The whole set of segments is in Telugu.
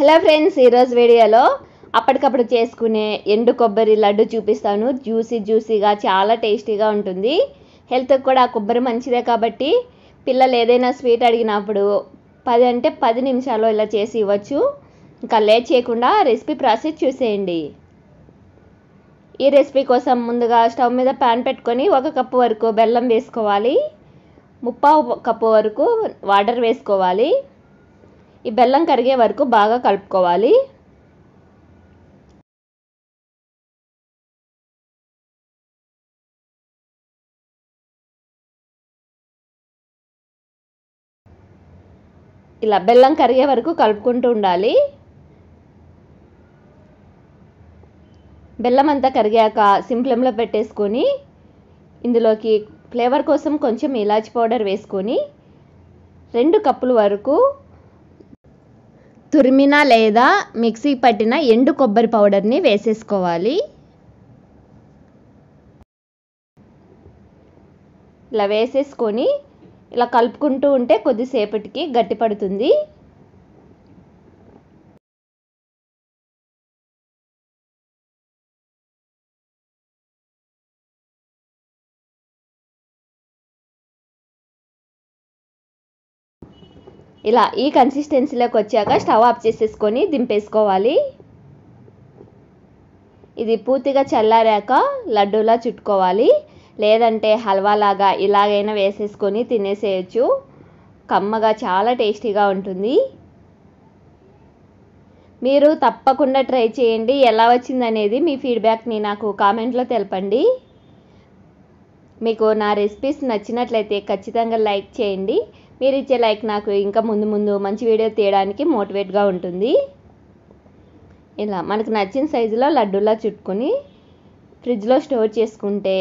హలో ఫ్రెండ్స్, ఈరోజు వీడియోలో అప్పటికప్పుడు చేసుకునే ఎండు కొబ్బరి లడ్డు చూపిస్తాను. జ్యూసీగా చాలా టేస్టీగా ఉంటుంది. హెల్త్కి కూడా కొబ్బరి మంచిదే కాబట్టి పిల్లలు ఏదైనా స్వీట్ అడిగినప్పుడు 10 నిమిషాల్లో ఇలా చేసి ఇవ్వచ్చు. ఇంకా లేట్ చేయకుండా రెసిపీ ప్రాసెస్ చూసేయండి. ఈ రెసిపీ కోసం ముందుగా స్టవ్ మీద ప్యాన్ పెట్టుకొని 1 కప్పు వరకు బెల్లం వేసుకోవాలి. 1/2 కప్పు వరకు వాటర్ వేసుకోవాలి. ఈ బెల్లం కరిగే వరకు బాగా కలుపుకోవాలి. ఇలా బెల్లం కరిగే వరకు కలుపుకుంటూ ఉండాలి. బెల్లం అంతా కరిగాక సిమ్ ఫ్లేమ్లో పెట్టేసుకొని ఇందులోకి ఫ్లేవర్ కోసం కొంచెం ఇలాచి పౌడర్ వేసుకొని 2 కప్పుల వరకు తురిమిన లేదా మిక్సీ పట్టిన ఎండు కొబ్బరి పౌడర్ని వేసేసుకోవాలి. ఇలా వేసేసుకొని ఇలా కలుపుకుంటూ ఉంటే కొద్దిసేపటికి గట్టిపడుతుంది. ఇలా ఈ కన్సిస్టెన్సీలోకి వచ్చాక స్టవ్ ఆఫ్ చేసేసుకొని దింపేసుకోవాలి. ఇది పూర్తిగా చల్లారాక లడ్డూలా చుట్టుకోవాలి, లేదంటే హల్వాలాగా ఇలాగైనా వేసేసుకొని తినేసేయచ్చు. కమ్మగా చాలా టేస్టీగా ఉంటుంది. మీరు తప్పకుండా ట్రై చేయండి. ఎలా వచ్చిందనేది మీ ఫీడ్బ్యాక్ని నాకు కామెంట్లో తెలపండి. మీకు నా రెసిపీస్ నచ్చినట్లయితే ఖచ్చితంగా లైక్ చేయండి. మీరు ఇచ్చే లైక్ నాకు ఇంకా ముందు మంచి వీడియో తీయడానికి మోటివేట్గా ఉంటుంది. ఇలా మనకు నచ్చిన సైజులో లడ్డూలా చుట్టుకొని ఫ్రిడ్జ్లో స్టోర్ చేసుకుంటే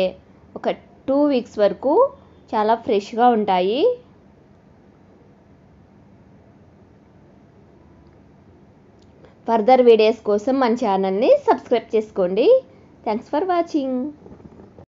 ఒక 2 వీక్స్ వరకు చాలా ఫ్రెష్గా ఉంటాయి. ఫర్దర్ వీడియోస్ కోసం మన ఛానల్ని సబ్స్క్రైబ్ చేసుకోండి. Thanks for watching.